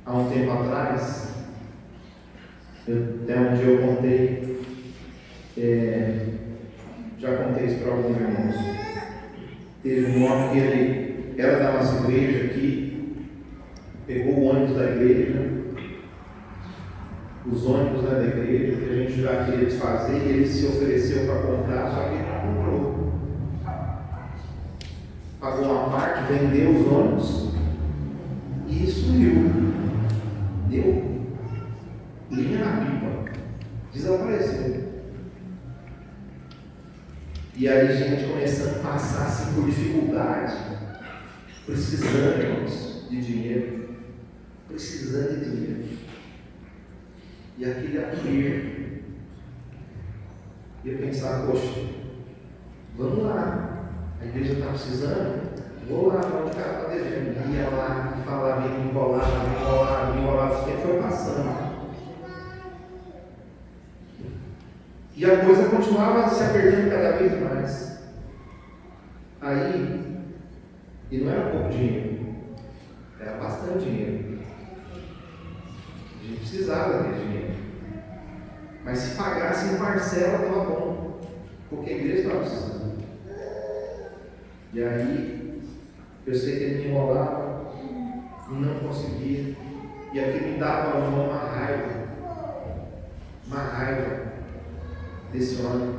Há um tempo atrás, até um dia eu contei, já contei isso para alguns irmãos. Teve um homem que era da nossa igreja aqui, pegou o ônibus da igreja, os ônibus da igreja, que a gente já queria desfazer, e ele se ofereceu para comprar, só que ele não comprou. Pagou uma parte, vendeu os ônibus e sumiu. Deu linha na pipa, desapareceu. E aí a gente começando a passar assim por dificuldade, precisando, irmãos, de dinheiro, precisando de dinheiro. E aquele abrir, e eu pensava, poxa, vamos lá, a igreja está precisando, vou lá para onde o cara está devendo. Ia lá, falava, me enrolava, o tempo foi passando. E a coisa continuava se apertando cada vez mais. Aí, e não era pouco dinheiro, era bastante dinheiro. A gente precisava daquele dinheiro. Mas se pagasse em parcela, estava bom, porque a igreja estava precisando. E aí, eu sei que ele me enrolava, não conseguia, e aquilo me dava uma raiva desse homem.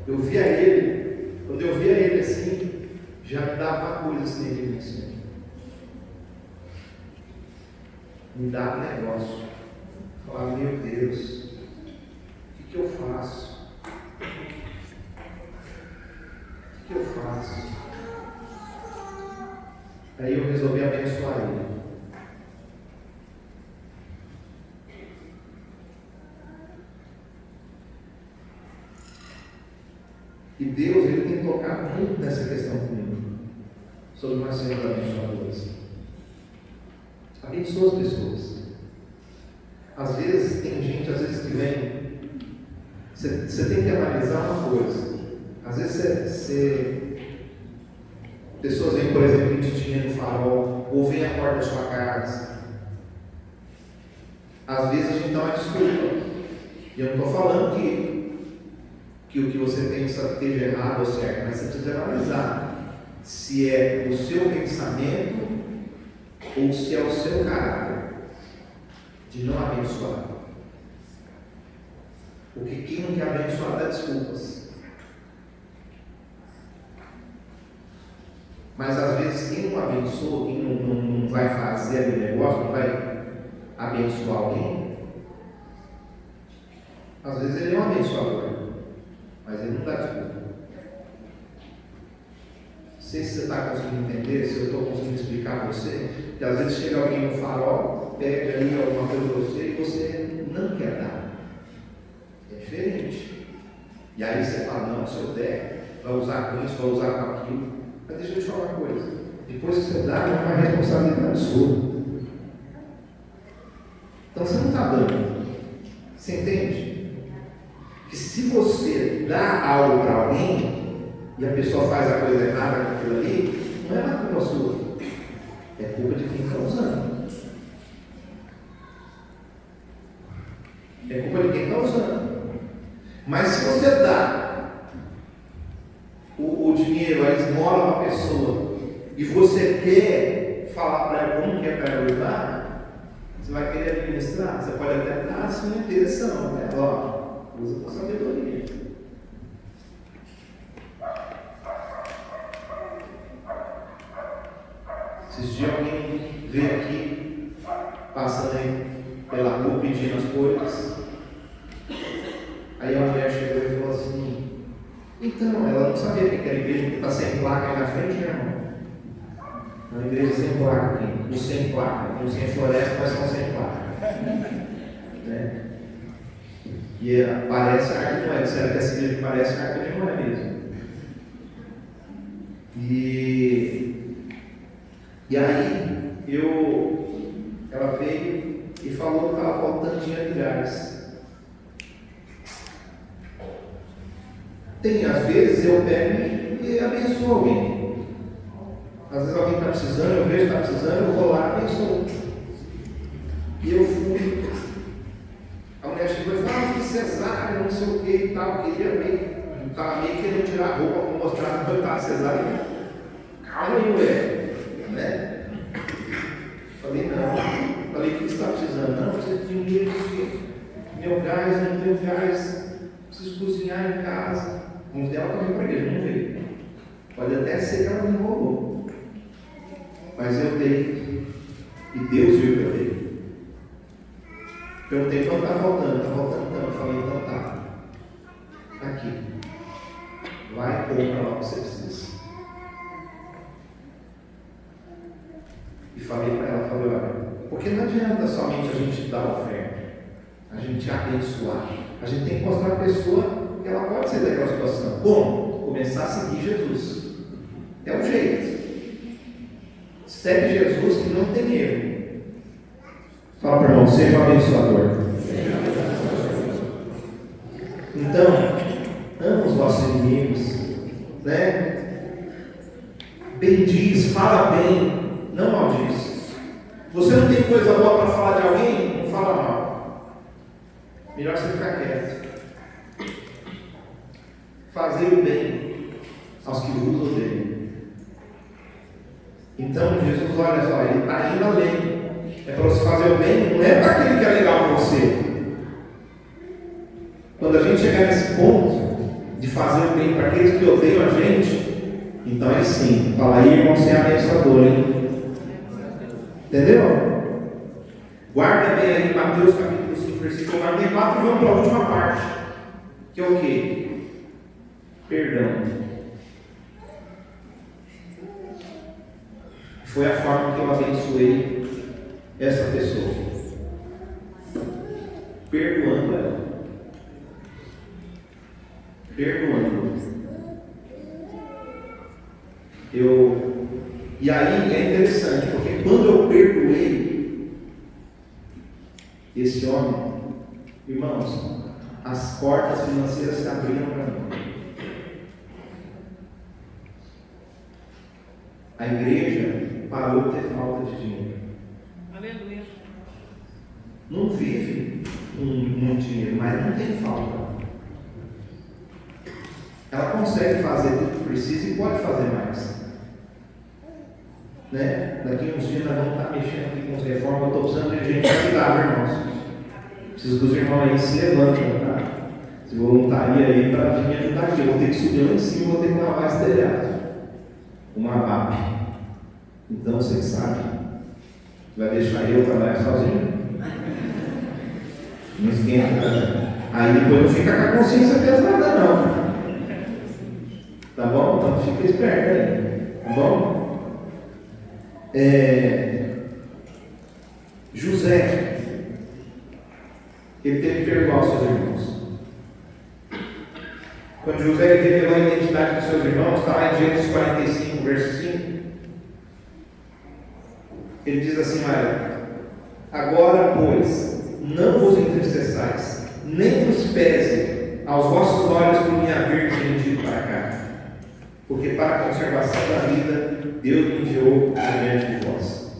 Eu via ele, quando eu via ele assim, já me dava uma coisa assim dentro de mim. Me dava um negócio. Eu falava, meu Deus, o que eu faço? O que eu faço? Aí eu resolvi abençoar ele. E Deus, Ele tem tocado muito nessa questão comigo, sobre nós sermos abençoadores. Abençoa as pessoas. Às vezes, tem gente, que vem, você tem que analisar uma coisa. Às vezes, pessoas vêm, por exemplo, pedir dinheiro no farol, ou vêm à porta da sua casa. Às vezes a gente dá uma desculpa. E eu não estou falando que o que você pensa esteja errado ou certo, mas você precisa analisar se é o seu pensamento ou se é o seu caráter de não abençoar. Porque quem não quer abençoar dá desculpas. Mas às vezes quem não abençoa, quem não vai fazer aquele negócio, não vai abençoar alguém, às vezes ele é um abençoador, mas ele não dá desculpa. Não sei se você está conseguindo entender, se eu estou conseguindo explicar para você, que às vezes chega alguém no farol, pede ali alguma coisa para você e você não quer dar. É diferente. E aí você fala, não, se eu der, vai usar com isso, vai usar com aquilo. Mas deixa eu te falar uma coisa. Depois que você dá, é uma responsabilidade sua. Então você não está dando. Você entende? Que se você dá algo para alguém e a pessoa faz a coisa errada com aquilo ali, não é uma culpa sua, é culpa de quem está usando. É culpa de quem está usando. Mas se você dá o dinheiro, a esmola para a pessoa, e você quer falar para ela como que é para ela usar, você vai querer administrar. Você pode até dar a sua intenção, né? Ó, usa com sabedoria. Esses dias alguém veio aqui, passando aí pela rua pedindo as coisas. Aí a mulher chegou e falou assim: então, ela não sabia que era igreja, porque está sem placa aí na frente, né, irmão? Uma igreja sem placa aqui, ou sem placa, ou sem floresta, mas são sem placa. Né? E parece a Arca de Noé, disseram que essa igreja parece a Arca de Noé mesmo. E aí, ela veio e falou que estava faltando dinheiro de gás. Às vezes eu pego e abençoo alguém. Às vezes alguém está precisando, eu vejo que está precisando, eu vou lá e abençoo. E eu fui. A mulher chegou e falou: fiz cesárea, não sei o que e tal, queria meio. Estava meio querendo tirar a roupa para mostrar que eu estava cesárea. Calma aí, mulher. Uns dela também para a igreja, não veio. Pode até ser que ela me enrolou. Mas eu dei. E Deus viu que eu dei. Perguntei quanto está faltando. Está faltando tanto. Eu falei, então tá. Está aqui. Vai e compra lá o que você precisa. E falei para ela, falei, olha, porque não adianta somente a gente dar oferta, a gente abençoar. A gente tem que mostrar à pessoa que ela pode sair daquela situação. Como? Começar a seguir Jesus. É o jeito. Segue Jesus que não tem erro. Fala para o irmão, seja um abençoador. Então, ama os vossos inimigos, né? Bendiz, fala bem, não maldiz. Você não tem coisa boa para falar de alguém? Não fala mal. Melhor você ficar quieto. Fazer o bem aos que vos odeiam. Então Jesus, olha só, ele está indo além. É para você fazer o bem, não é para aquele que é legal para você. Quando a gente chegar nesse ponto de fazer o bem para aqueles que odeiam a gente, então é sim, fala aí, irmão, ser abençoador, hein? Entendeu? Guarda bem aí Mateus capítulo 5, versículo 44 e vamos para a última parte, que é o quê? Perdão. Foi a forma que eu abençoei essa pessoa, perdoando ela. E aí é interessante, porque quando eu perdoei esse homem, irmãos, as portas financeiras se abriram para mim. A igreja parou de ter falta de dinheiro. Aleluia. Não vive com muito dinheiro, mas não tem falta. Ela consegue fazer tudo que precisa e pode fazer mais. Né? Daqui uns dias nós vamos estar mexendo aqui com as reformas. Eu estou precisando de gente para ajudar, irmãos. Preciso que os irmãos aí se levantem, tá? Se voluntaria aí para vir ajudar aqui. Eu vou ter que subir lá em cima, vou ter que lavar esse telhado. Uma VAP. Então você que sabe. Vai deixar eu trabalhar sozinho? Não esquenta, né? Aí depois não fica com a consciência pesada, não. Tá bom? Então fica esperto aí. Tá bom? José, ele teve que perdoar os seus irmãos. Quando José revelou a identidade dos seus irmãos, está lá em Gênesis 45, verso 5. Ele diz assim: olha, agora, pois, não vos entristeçais, nem vos pese aos vossos olhos por me haver vendido para cá, porque para a conservação da vida Deus me enviou adiante de vós.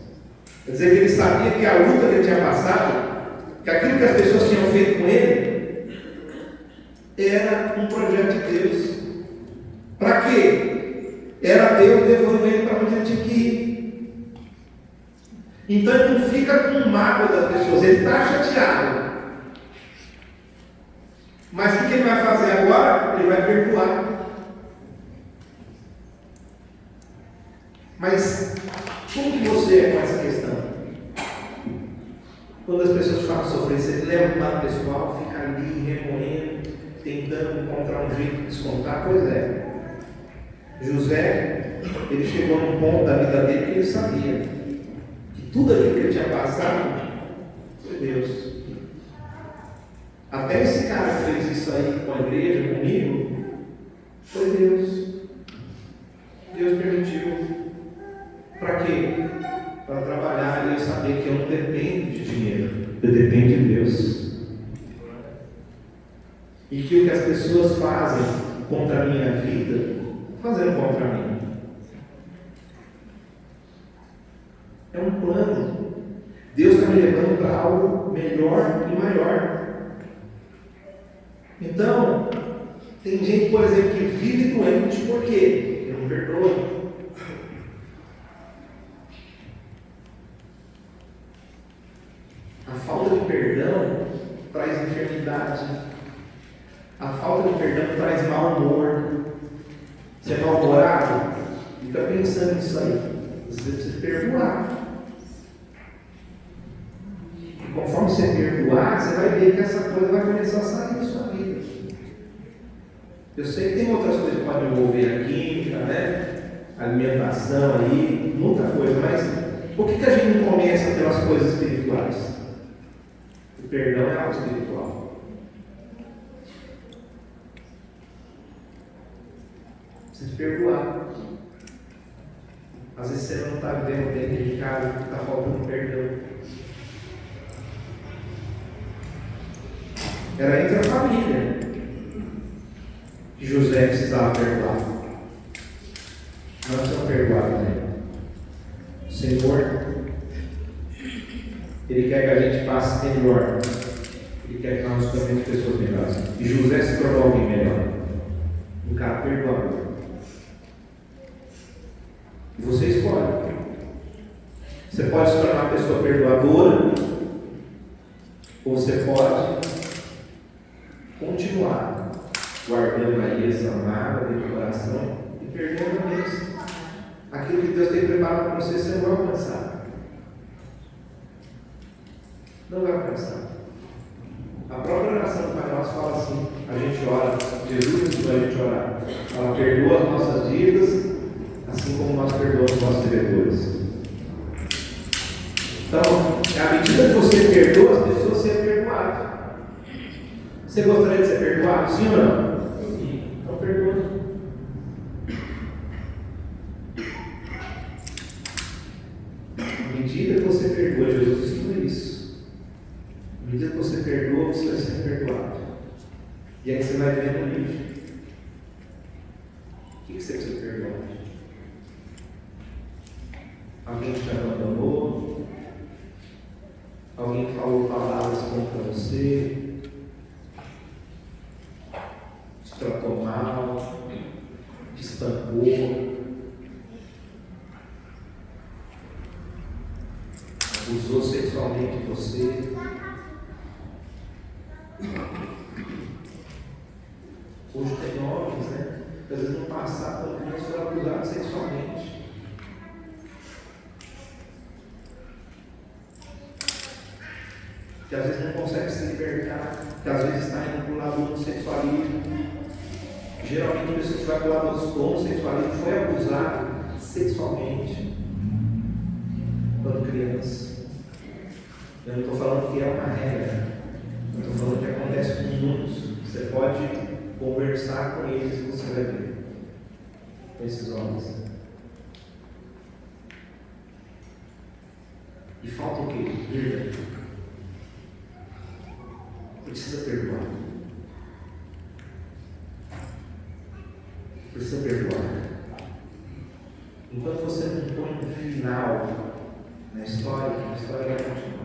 Quer dizer que ele sabia que a luta que ele tinha passado, que aquilo que as pessoas tinham feito com ele, era um projeto de Deus. Para quê? Era Deus levando ele para onde ele tinha que ir. Então ele não fica com mágoa das pessoas, ele está chateado. Mas o que ele vai fazer agora? Ele vai perdoar. Mas como que você é com essa questão? Quando as pessoas falam sofrer, você leva para o lado pessoal, fica ali remoendo, tentando encontrar um jeito de descontar. Pois é, José, ele chegou num ponto da vida dele que ele sabia que tudo aquilo que ele tinha passado foi Deus. Até esse cara que fez isso aí com a igreja, comigo, foi Deus. Deus permitiu. Para quê? Para trabalhar e eu saber que eu não dependo de dinheiro, eu dependo de Deus. E que o que as pessoas fazem contra a minha vida, fazendo contra mim. É um plano. Deus está me levando para algo melhor e maior. Então, tem gente, por exemplo, que vive doente, por quê? Porque não perdoa. A falta de perdão traz enfermidade. A falta de perdão traz mau humor. Você é mal-humorado? Fica pensando nisso aí. Você precisa perdoar. E conforme você perdoar, você vai ver que essa coisa vai começar a sair da sua vida. Eu sei que tem outras coisas que podem envolver a química, né? Alimentação aí, muita coisa, mas por que a gente não começa pelas coisas espirituais? O perdão é algo espiritual. Precisa perdoar. Às vezes você não está vivendo dentro de casa porque está faltando perdão. Era entre a família que José precisava perdoar. Nós precisamos perdoar também. O Senhor, Ele quer que a gente passe melhor. Ele quer que nós nos tornemos pessoas melhores. E José se tornou alguém melhor. Um cara perdoador. E você escolhe. Você pode se tornar uma pessoa perdoadora, ou você pode continuar guardando aí essa mágoa dentro do coração e perdendo a vez. Aquilo que Deus tem preparado para você, você não vai alcançar. Não vai alcançar. A própria oração do Pai Nosso fala assim, a gente ora, Jesus ensinou a gente a orar. Ela perdoa as nossas dívidas, assim como nós perdoamos os nossos devedores. Então, à medida que você perdoa, as pessoas serão perdoadas. Você gostaria de ser perdoado? Sim ou não? Sim. Então perdoa. À medida que você perdoa, Jesus ensinou isso. À medida que você perdoa, você vai ser perdoado. E aí você vai ver no livro. O que você precisa perdoar? Alguém te abandonou? Alguém falou palavras contra você? Te tratou mal? Te espancou? Abusou sexualmente de você? Hoje tem homens, né? Que às vezes no passado também foram abusados sexualmente. Que às vezes não consegue se libertar, que às vezes está indo para o lado do homossexualismo. Geralmente a pessoa que vai para o lado do homossexualismo foi abusada sexualmente quando criança. Eu não estou falando que é uma regra, eu estou falando que acontece com muitos. Você pode conversar com eles e você vai ver, com esses homens. E falta o quê? Perdão. Precisa perdoar. Precisa perdoar. Enquanto você não põe um final na história, a história vai continuar.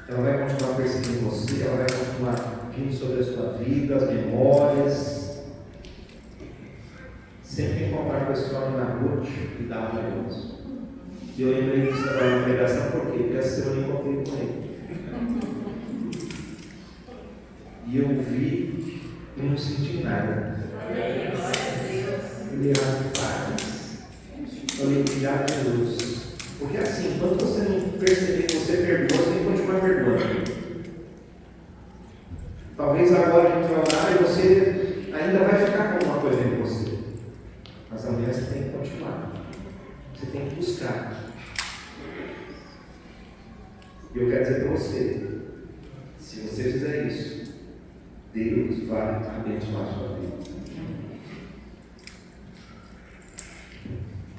Ela vai continuar perseguindo você, ela vai continuar vindo sobre a sua vida, as memórias. Sempre encontrar com esse homem na rua e dar um negócio. E eu lembrei disso na pregação, por quê? Porque essa semana eu encontrei com ele. E eu vi e não senti nada. Ele era de paz. Eu obrigado a Jesus. Porque assim, quando você não perceber que você perdoa, você tem que continuar perdoando. Talvez agora a gente vai orar e você ainda vai ficar com alguma coisa em você. Mas amanhã você tem que continuar. Você tem que buscar. E eu quero dizer para você, se você fizer isso, Deus vai abençoar a sua vida.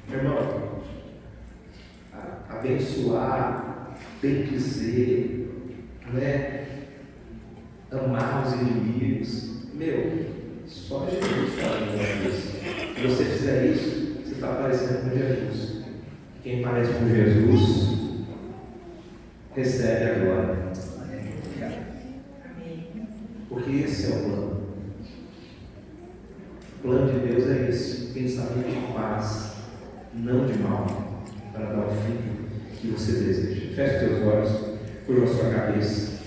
Meu irmão, abençoar, bendizer, né? Amar os inimigos. Meu, só Jesus fala isso. Se você fizer isso, você está parecendo com Jesus. Quem parece com Jesus, recebe a glória. Porque esse é o plano. O plano de Deus é esse: pensamento de paz, não de mal, para dar o fim que você deseja. Feche teus olhos, curva a sua cabeça.